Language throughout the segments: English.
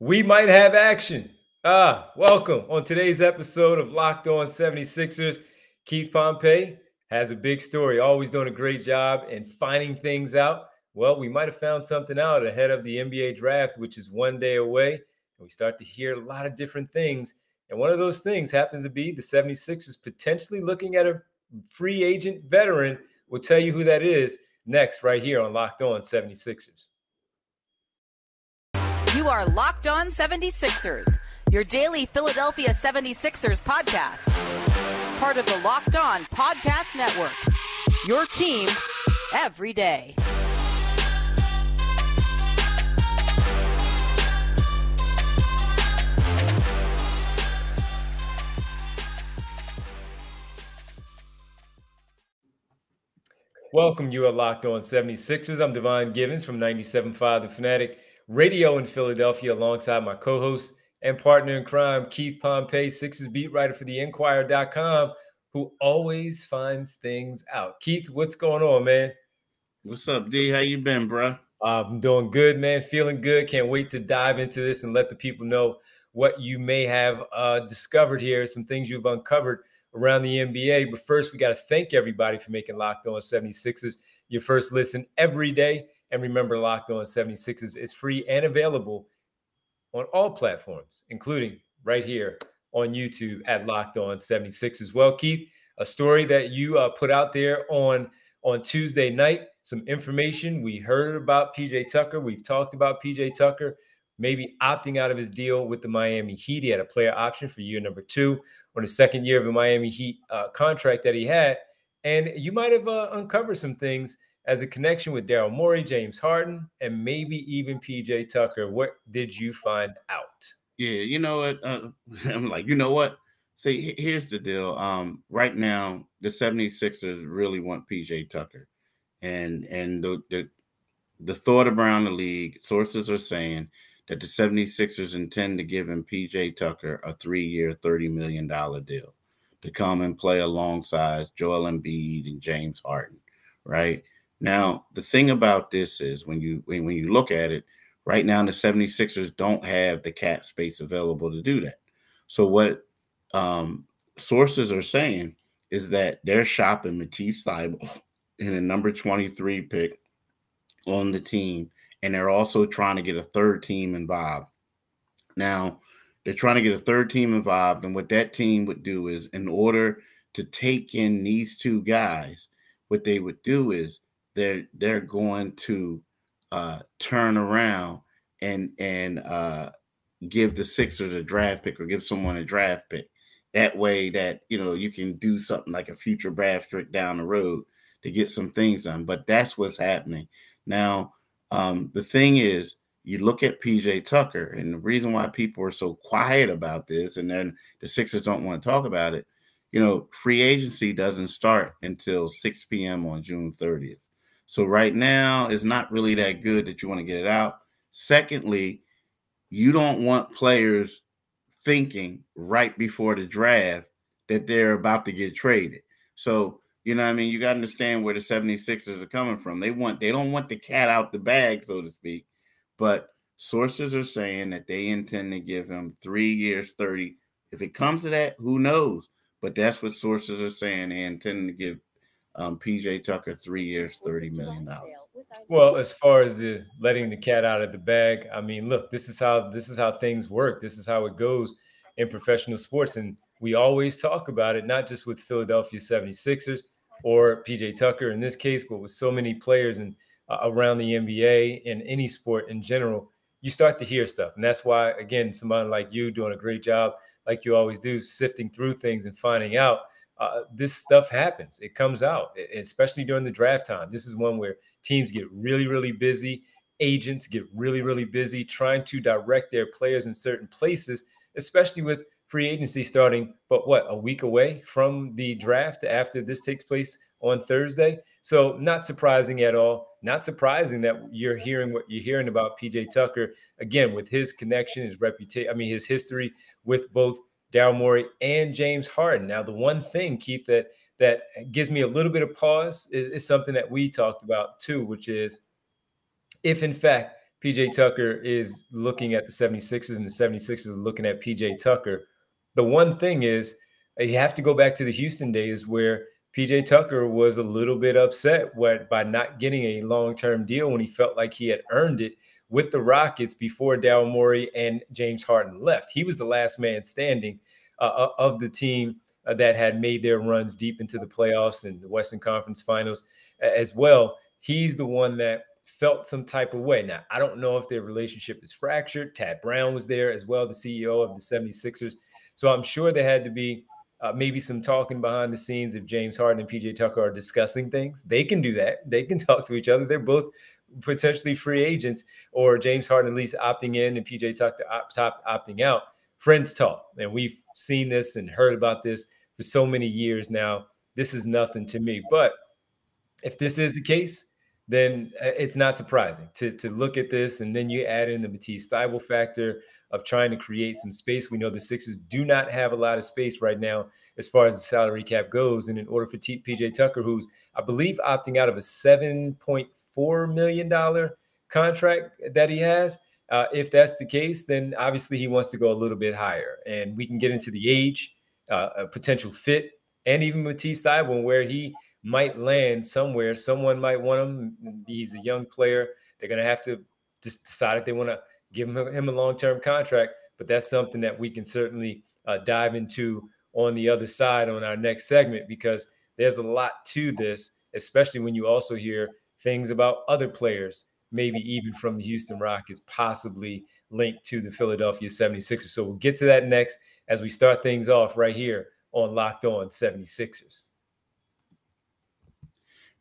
We might have action. Welcome. On today's episode of Locked On 76ers, Keith Pompey has a big story, always doing a great job in finding things out. Well, we might have found something out ahead of the NBA draft, which is one day away. And we start to hear a lot of different things. And one of those things happens to be the 76ers potentially looking at a free agent veteran. We'll tell you who that is next, right here on Locked On 76ers. You are Locked On 76ers, your daily Philadelphia 76ers podcast. Part of the Locked On Podcast Network, your team every day. Welcome, you are Locked On 76ers. I'm Devon Givens from 97.5 The Fanatic Radio in Philadelphia, alongside my co-host and partner in crime, Keith Pompey, Sixers beat writer for TheInquirer.com, who always finds things out. Keith, what's going on, man? What's up, D? How you been, bro? I'm doing good, man. Feeling good. Can't wait to dive into this and let the people know what you may have discovered here, some things you've uncovered around the NBA. But first, we got to thank everybody for making Locked On 76ers your first listen every day. And remember, Locked On 76ers is free and available on all platforms, including right here on YouTube at Locked On 76ers. Well, Keith, a story that you put out there on Tuesday night, some information. We heard about PJ Tucker. We've talked about PJ Tucker maybe opting out of his deal with the Miami Heat. He had a player option for year number 2 on the second year of a Miami Heat contract that he had. And you might have uncovered some things as a connection with Daryl Morey, James Harden, and maybe even PJ Tucker. What did you find out? Yeah, you know what? I'm like, you know what? See, here's the deal. Right now, the 76ers really want PJ Tucker. And the thought around the league, sources are saying that the 76ers intend to give him PJ Tucker a 3-year, $30 million deal to come and play alongside Joel Embiid and James Harden, right? Now, the thing about this is when you look at it, right now the 76ers don't have the cap space available to do that. So what sources are saying is that they're shopping Matisse Thybulle in a number 23 pick on the team, and they're also trying to get a third team involved. Now, they're trying to get a third team involved, and what that team would do is, in order to take in these two guys, what they would do is they're going to turn around and give the Sixers a draft pick or give someone a draft pick. That way that, you can do something like a future draft pick down the road to get some things done. But that's what's happening. Now, the thing is, you look at PJ Tucker, and the reason why people are so quiet about this, and then the Sixers don't want to talk about it, free agency doesn't start until 6 p.m. on June 30th. So right now, it's not really that good that you want to get it out. Secondly, you don't want players thinking right before the draft that they're about to get traded. So, you got to understand where the 76ers are coming from. They don't want the cat out the bag, so to speak. But sources are saying that they intend to give him 3 years, 30. If it comes to that, who knows? But that's what sources are saying. They intend to give PJ Tucker 3 years, $30 million. Well, as far as the letting the cat out of the bag, I mean, look, this is how things work. This is how it goes in professional sports. And we always talk about it, not just with Philadelphia 76ers or PJ Tucker in this case, but with so many players and around the NBA and any sport in general. You start to hear stuff. And that's why, again, somebody like you doing a great job, like you always do, sifting through things and finding out. This stuff happens. It comes out, especially during the draft time. This is one where teams get really, really busy. Agents get really, really busy trying to direct their players in certain places, especially with free agency starting, but a week away from the draft after this takes place on Thursday. So not surprising at all. Not surprising that you're hearing what you're hearing about PJ Tucker, again, with his connection, his reputation, his history with both Daryl Morey and James Harden. Now, the one thing, Keith, that gives me a little bit of pause is something that we talked about too, which is if in fact PJ Tucker is looking at the 76ers and the 76ers are looking at PJ Tucker. The one thing is you have to go back to the Houston days where PJ Tucker was a little bit upset by not getting a long-term deal when he felt like he had earned it with the Rockets before Daryl Morey and James Harden left. He was the last man standing of the team that had made their runs deep into the playoffs and the Western Conference Finals as well. He's the one that felt some type of way. Now, I don't know if their relationship is fractured. Tad Brown was there as well, the CEO of the 76ers. So I'm sure there had to be maybe some talking behind the scenes if James Harden and PJ Tucker are discussing things. They can do that. They can talk to each other. They're both potentially free agents, or James Harden at least opting in and PJ Tucker opting out. Friends talk. And we've seen this and heard about this for so many years now. This is nothing to me. But if this is the case, then it's not surprising to look at this. And then you add in the Matisse Thybulle factor of trying to create some space. We know the Sixers do not have a lot of space right now as far as the salary cap goes. And in order for PJ Tucker, who's, I believe, opting out of a $7.4 million contract that he has, if that's the case, then obviously he wants to go a little bit higher. And we can get into the age, a potential fit, and even Matisse Thybulle, where he might land somewhere. Someone might want him. He's a young player. They're going to have to just decide if they want to give him a long-term contract. But that's something that we can certainly dive into on the other side on our next segment, because there's a lot to this, especially when you also hear things about other players, maybe even from the Houston Rockets, possibly linked to the Philadelphia 76ers. So we'll get to that next as we start things off right here on Locked On 76ers.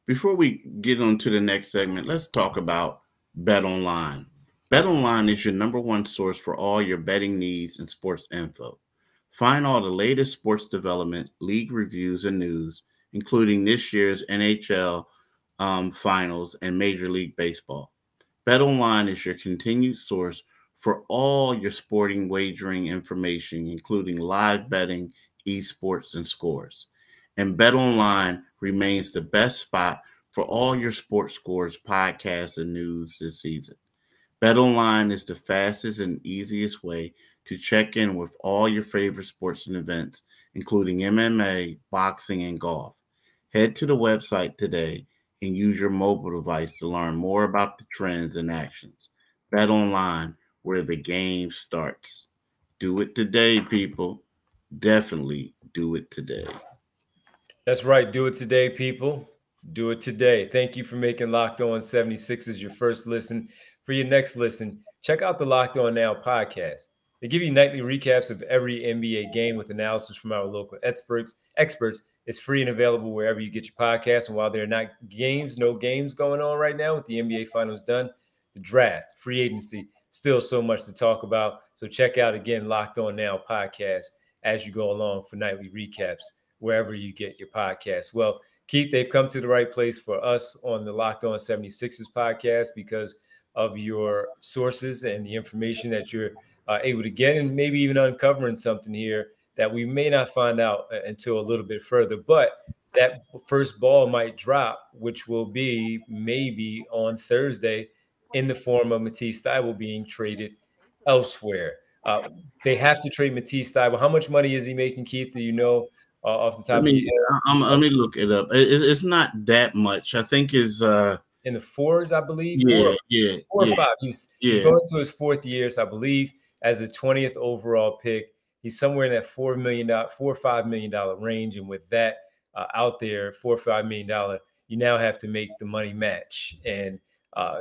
Before we get on to the next segment, let's talk about BetOnline. BetOnline is your number one source for all your betting needs and sports info. Find all the latest sports development, league reviews, and news, including this year's NHL finals and Major League Baseball. BetOnline is your continued source for all your sporting wagering information, including live betting, esports, and scores. And BetOnline remains the best spot for all your sports scores, podcasts, and news this season. BetOnline is the fastest and easiest way to check in with all your favorite sports and events, including MMA, boxing, and golf. Head to the website today and use your mobile device to learn more about the trends and actions. BetOnline, where the game starts. Do it today, people. Definitely do it today. That's right. Do it today, people. Do it today. Thank you for making Locked On 76ers your first listen. For your next listen, check out the Locked On Now podcast. They give you nightly recaps of every NBA game with analysis from our local experts. It's free and available wherever you get your podcasts. And while there are not no games going on right now with the NBA Finals done, the draft, free agency, still so much to talk about. So check out, again, Locked On Now podcast as you go along for nightly recaps wherever you get your podcasts. Well, Keith, they've come to the right place for us on the Locked On 76ers podcast because of your sources and the information that you're able to get, and maybe even uncovering something here that we may not find out until a little bit further. But that first ball might drop, which will be maybe on Thursday in the form of Matisse Thybulle being traded elsewhere. They have to trade Matisse Thybulle. How much money is he making, Keith? Do you know off the top of your head? Let me look it up. It's not that much. I think is in the fours, I believe. Yeah, four or five. He's going into his fourth year, so I believe as a 20th overall pick. He's somewhere in that $4 or $5 million range. And with that out there, $4 or $5 million, you now have to make the money match. And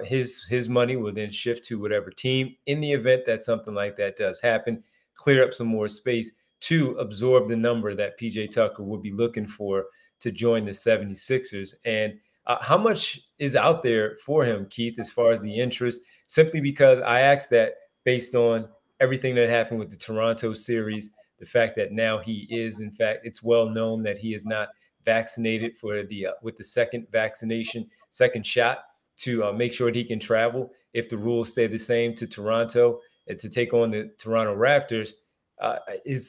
his money will then shift to whatever team in the event that something like that does happen, clear up some more space to absorb the number that PJ Tucker would be looking for to join the 76ers. And how much is out there for him, Keith, as far as the interest? Simply because I asked that based on everything that happened with the Toronto series, the fact that now he is, in fact, it's well known that he is not vaccinated for with the second shot to make sure that he can travel if the rules stay the same to Toronto and to take on the Toronto Raptors.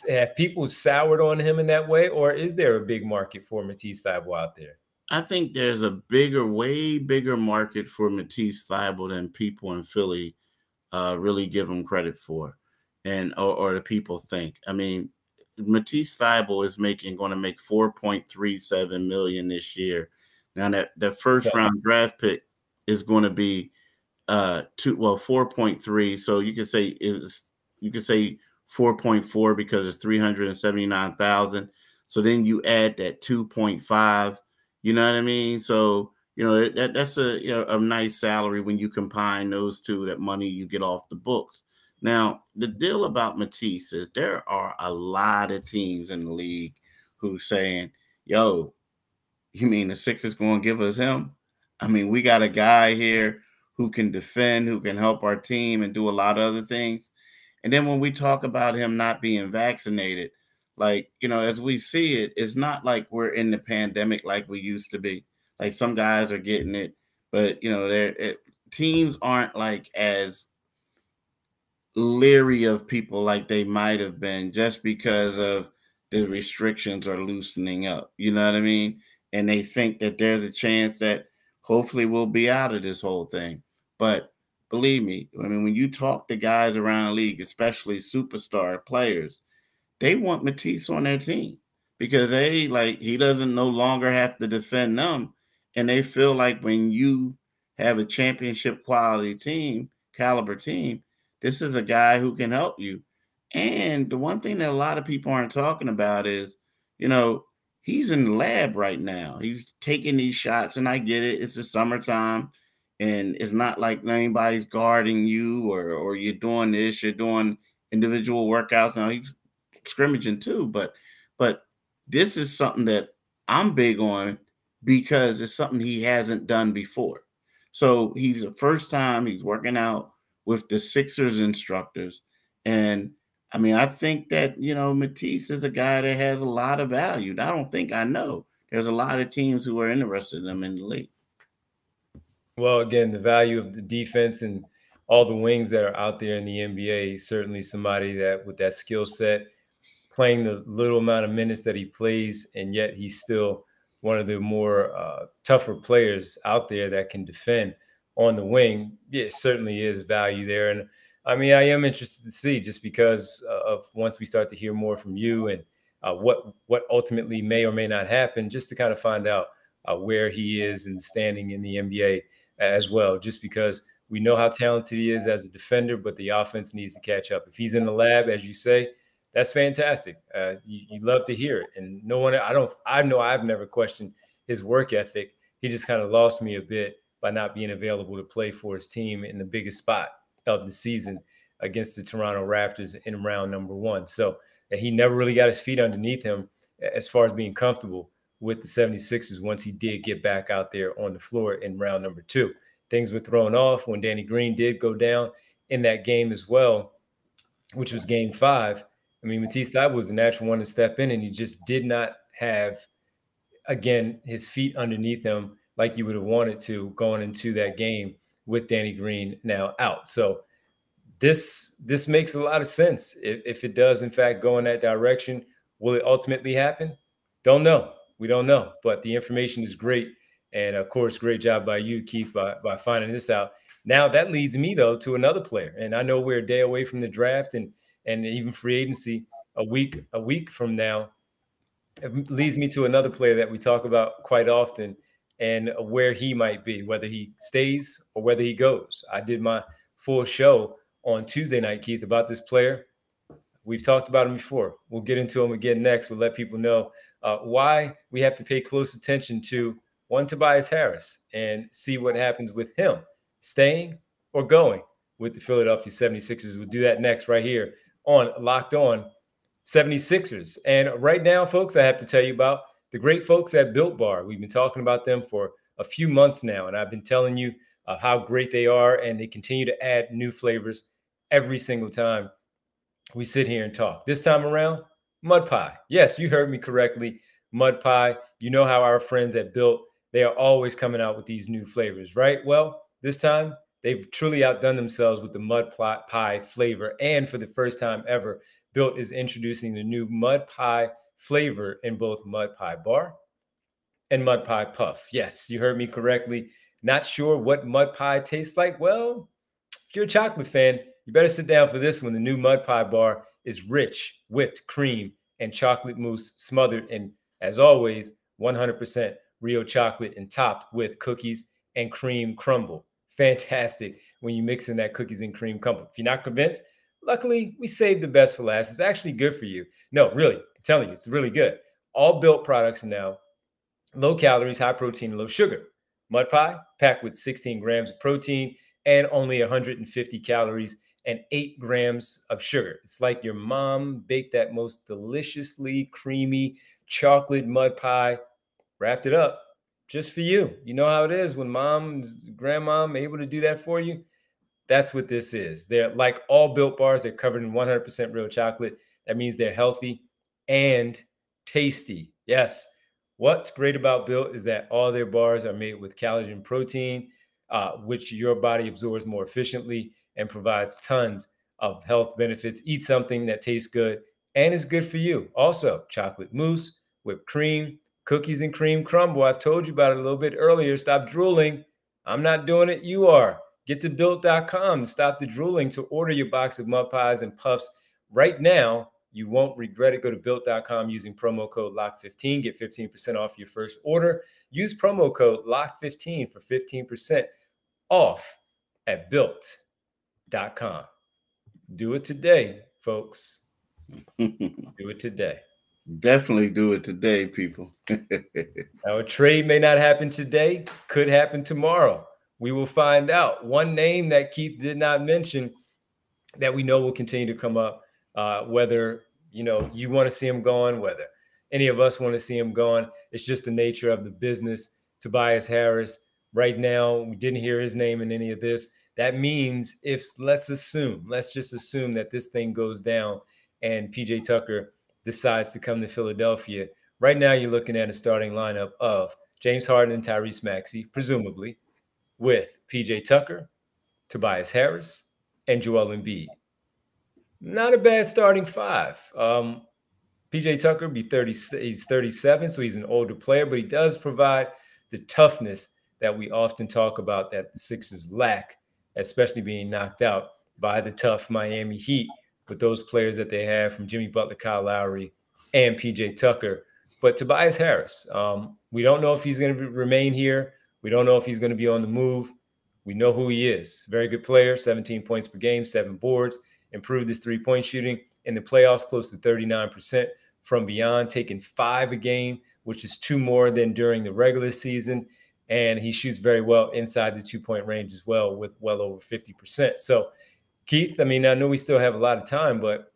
Have people soured on him in that way, or is there a big market for Matisse Thybulle out there? I think there's a way bigger market for Matisse Thybulle than people in Philly really give him credit for, and or the people think. I mean, Matisse Thybulle is going to make $4.37 million this year. Now that first round draft pick is going to be 4.3. So you could say 4.4 because it's 379,000. So then you add that 2.5. You know what I mean? So that's a nice salary when you combine those two. That money you get off the books. Now, the deal about Matisse is there are a lot of teams in the league who's saying, yo, you mean the Sixers going to give us him? I mean, we got a guy here who can defend, who can help our team and do a lot of other things. And then when we talk about him not being vaccinated, like, as we see it, it's not like we're in the pandemic like we used to be. Like some guys are getting it, but, teams aren't like as leery of people like they might have been just because of the restrictions are loosening up. You know what I mean? And they think that there's a chance that hopefully we'll be out of this whole thing. But believe me, I mean, when you talk to guys around the league, especially superstar players, they want Matisse on their team because he doesn't no longer have to defend them. And they feel like when you have a championship quality team, caliber team, this is a guy who can help you. And the one thing that a lot of people aren't talking about is, he's in the lab right now. He's taking these shots, and I get it. It's the summertime, and it's not like anybody's guarding you or you're doing this. You're doing individual workouts. Now he's scrimmaging too, but this is something that I'm big on because it's something he hasn't done before. So he's the first time he's working out with the Sixers instructors. And I mean, I think that, Matisse is a guy that has a lot of value. I know there's a lot of teams who are interested in him in the league. Well, again, the value of the defense and all the wings that are out there in the NBA, certainly somebody that with that skill set, playing the little amount of minutes that he plays, and yet he's still one of the more tougher players out there that can defend on the wing. Yeah, certainly is value there. And I mean, I am interested to see just because of once we start to hear more from you and what ultimately may or may not happen, just to kind of find out where he is and standing in the NBA as well, just because we know how talented he is as a defender, but the offense needs to catch up. If he's in the lab, as you say, that's fantastic. You love to hear it. And I know I've never questioned his work ethic. He just kind of lost me a bit by not being available to play for his team in the biggest spot of the season against the Toronto Raptors in round number 1. So he never really got his feet underneath him as far as being comfortable with the 76ers once he did get back out there on the floor in round number 2. Things were thrown off when Danny Green did go down in that game as well, which was game 5. I mean, Matisse Thybulle was the natural one to step in, and he just did not have, again, his feet underneath him like you would have wanted to going into that game with Danny Green now out. So this makes a lot of sense. If it does, in fact, go in that direction, will it ultimately happen? Don't know. We don't know. But the information is great. And, of course, great job by you, Keith, by finding this out. Now, that leads me, though, to another player. And I know we're a day away from the draft and even free agency a week from now. It leads me to another player that we talk about quite often and where he might be, whether he stays or whether he goes. I did my full show on Tuesday night, Keith, about this player. We've talked about him before. We'll get into him again next. We'll let people know why we have to pay close attention to one Tobias Harris and see what happens with him staying or going with the Philadelphia 76ers. We'll do that next right here on Locked On 76ers. And right now, folks, I have to tell you about the great folks at Built Bar. We've been talking about them for a few months now, and I've been telling you how great they are, and they continue to add new flavors every single time we sit here and talk. This time around, mud pie. Yes, you heard me correctly, mud pie. You know how our friends at Built, they are always coming out with these new flavors, right? Well, this time, they've truly outdone themselves with the mud pie flavor. And for the first time ever, Built is introducing the new mud pie flavor in both mud pie bar and mud pie puff. Yes, you heard me correctly. Not sure what mud pie tastes like? Well, If you're a chocolate fan, you better sit down for this one. The new Mud Pie bar is rich, whipped cream and chocolate mousse smothered in, as always, 100% real chocolate and topped with cookies and cream crumble. Fantastic when you mix in that cookies and cream crumble. If you're not convinced, luckily, we saved the best for last. It's actually good for you. No, really, I'm telling you, it's really good. All Built products now, low calories, high protein, low sugar. Mud Pie, packed with 16 grams of protein and only 150 calories and 8 grams of sugar. It's like your mom baked that most deliciously creamy chocolate mud pie, wrapped it up just for you. You know how it is when mom's grandmom able to do that for you. That's what this is. They're like all Built bars. They're covered in 100% real chocolate. That means they're healthy and tasty. Yes. What's great about Built is that all their bars are made with collagen protein, which your body absorbs more efficiently and provides tons of health benefits. Eat something that tastes good and is good for you. Also, chocolate mousse, whipped cream, cookies and cream crumble. I've told you about it a little bit earlier. Stop drooling. I'm not doing it. You are. Get to built.com and stop the drooling to order your box of mud pies and puffs right now. You won't regret it. Go to built.com using promo code LOCK15. Get 15% off your first order. Use promo code LOCK15 for 15% off at built.com. Do it today, folks. Do it today. Definitely do it today, people. Now, a trade may not happen today, could happen tomorrow. We will find out. One name that Keith did not mention that we know will continue to come up, whether you want to see him gone, whether any of us want to see him gone. It's just the nature of the business. Tobias Harris, right now, we didn't hear his name in any of this. That means let's just assume that this thing goes down and PJ Tucker decides to come to Philadelphia. Right now, you're looking at a starting lineup of James Harden and Tyrese Maxey, presumably, with PJ Tucker, Tobias Harris, and Joel Embiid. Not a bad starting five. PJ Tucker be 30. He's 37, so he's an older player, but he does provide the toughness that we often talk about that the Sixers lack, especially being knocked out by the tough Miami Heat with those players that they have from Jimmy Butler, Kyle Lowry, and PJ Tucker. But Tobias Harris, we don't know if he's going to remain here. We don't know if he's going to be on the move. We know who he is. Very good player, 17 points per game, 7 boards, improved his three-point shooting in the playoffs, close to 39% from beyond, taking 5 a game, which is 2 more than during the regular season. And he shoots very well inside the 2-point range as well, with well over 50%. So, Keith, I mean, I know we still have a lot of time, but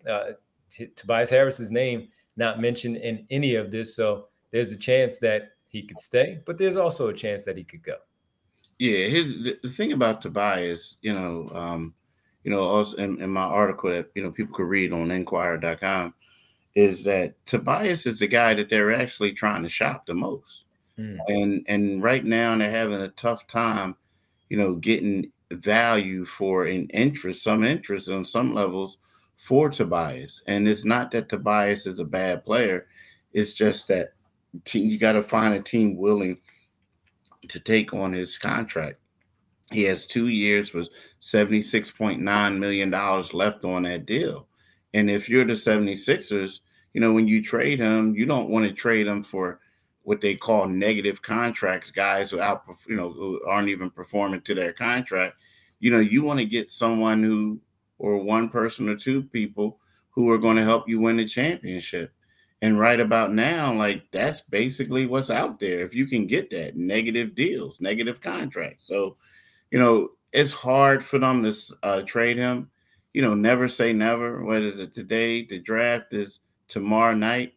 Tobias Harris's name not mentioned in any of this. So there's a chance that he could stay, but there's also a chance that he could go. Yeah, the thing about Tobias, also in my article that people could read on Enquirer.com, is that Tobias is the guy that they're actually trying to shop the most, and right now they're having a tough time, getting value for some interest on some levels for Tobias. And it's not that Tobias is a bad player; it's just that you got to find a team willing to take on his contract. He has 2 years for $76.9 million left on that deal. And if you're the 76ers, when you trade him, you don't want to trade him for what they call negative contracts, guys who who aren't even performing to their contract. You want to get someone or one person or two people who are going to help you win the championship. And right about now, that's basically what's out there. If you can get that, negative deals, negative contracts. So, it's hard for them to trade him. Never say never. What is it today? The draft is tomorrow night.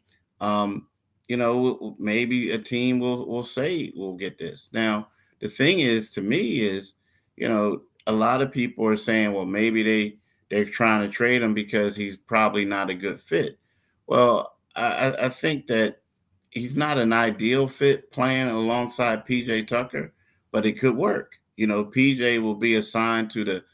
Maybe a team will say we'll get this. Now, the thing is, to me, is, a lot of people are saying, well, maybe they're trying to trade him because he's probably not a good fit. Well, I think that he's not an ideal fit playing alongside PJ Tucker, but it could work. PJ will be assigned to the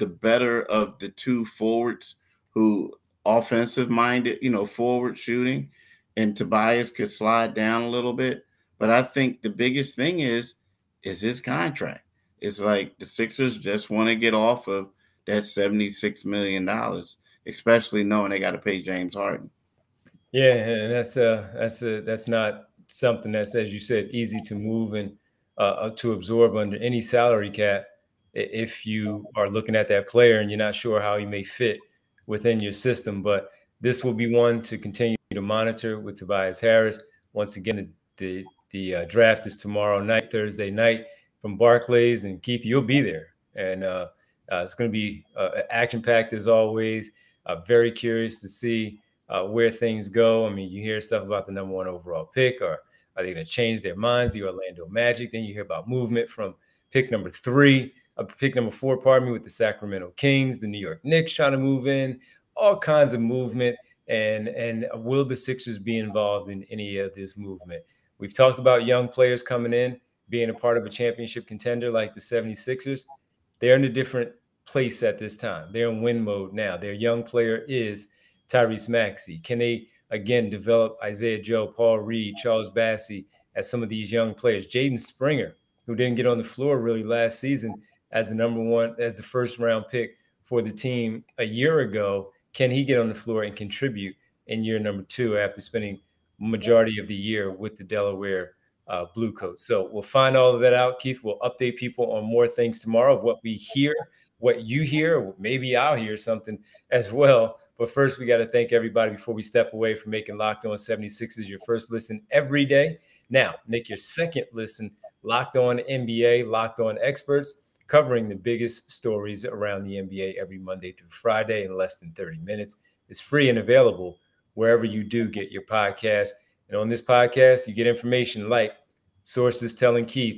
better of the two forwards who offensive minded, forward shooting, and Tobias could slide down a little bit. But I think the biggest thing is his contract. It's like the Sixers just want to get off of that $76 million, especially knowing they got to pay James Harden. Yeah, and that's not something that's, as you said, easy to move and to absorb under any salary cap. If you are looking at that player and you're not sure how he may fit within your system, but this will be one to continue to monitor with Tobias Harris. Once again, the draft is tomorrow night, Thursday night, from Barclays, and Keith, you'll be there, and it's going to be action packed as always. Very curious to see where things go. I mean, you hear stuff about the number 1 overall pick, or are they going to change their minds? The Orlando Magic. Then you hear about movement from pick number 4, pardon me, with the Sacramento Kings, the New York Knicks trying to move in, all kinds of movement. And will the Sixers be involved in any of this movement? We've talked about young players coming in, being a part of a championship contender like the 76ers. They're in a different place at this time. They're in win mode now. Their young player is Tyrese Maxey. Can they, again, develop Isaiah Joe, Paul Reed, Charles Bassey as some of these young players? Jaden Springer, who didn't get on the floor really last season as the first round pick for the team a year ago. Can he get on the floor and contribute in year number 2 after spending majority of the year with the Delaware Bluecoats? So we'll find all of that out. Keith will update people on more things tomorrow of what we hear, what you hear. Maybe I'll hear something as well. But first, we got to thank everybody before we step away for making Locked On 76ers your first listen every day. Now, make your second listen Locked On NBA, Locked On Experts, covering the biggest stories around the NBA every Monday through Friday in less than 30 minutes. It's free and available wherever you do get your podcast. And on this podcast, you get information like sources telling Keith,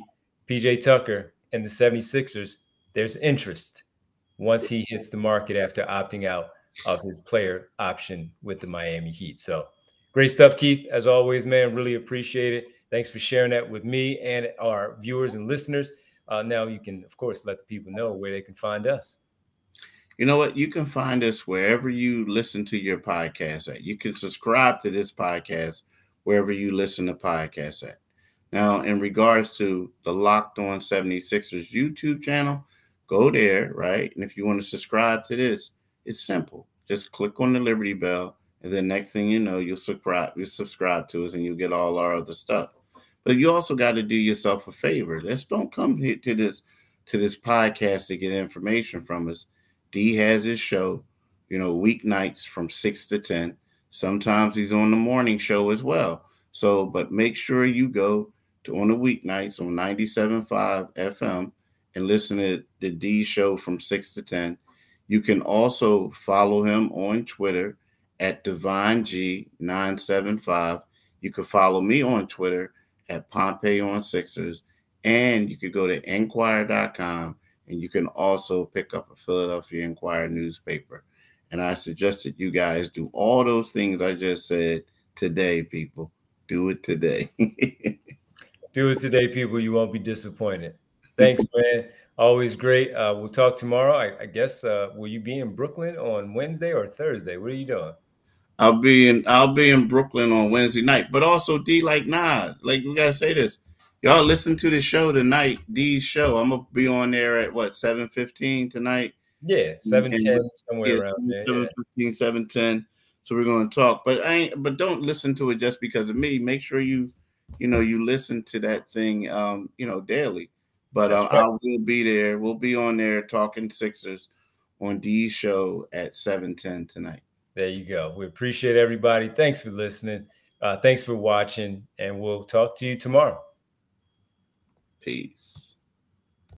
PJ Tucker, and the 76ers, there's interest once he hits the market after opting out of his player option with the Miami Heat. So great stuff, Keith. As always, man, really appreciate it. Thanks for sharing that with me and our viewers and listeners. Now you can, of course, let the people know where they can find us. You know what? You can find us wherever you listen to your podcast at. You can subscribe to this podcast wherever you listen to podcasts at. Now, in regards to the Locked On 76ers YouTube channel, go there, right? And if you want to subscribe to this, it's simple. Just click on the Liberty Bell, and then next thing you know, you'll subscribe to us, and you'll get all our other stuff. But you also got to do yourself a favor. Let's don't come here to this podcast to get information from us. D has his show, weeknights from 6 to 10. Sometimes he's on the morning show as well. So, but make sure you go to on the weeknights on 97.5 FM and listen to the D show from 6 to 10. You can also follow him on Twitter at DivineG975. You can follow me on Twitter at Pompey on Sixers. And you could go to Enquirer.com, and you can also pick up a Philadelphia Inquirer newspaper. And I suggest that you guys do all those things I just said today, people. Do it today. Do it today, people. You won't be disappointed. Thanks, man. Always great. We'll talk tomorrow. I guess, will you be in Brooklyn on Wednesday or Thursday? What are you doing? I'll be in Brooklyn on Wednesday night. But also, D, we gotta say this. Y'all listen to the show tonight, D's show. I'm gonna be on there at 7:15 tonight. Yeah, 7:10, somewhere around there. 7:15, 7:10. So we're gonna talk. But don't listen to it just because of me. Make sure you listen to that thing daily. But right. I will be there. We'll be on there talking Sixers on D's show at 7:10 tonight. There you go. We appreciate everybody. Thanks for listening. Thanks for watching, and we'll talk to you tomorrow. Peace.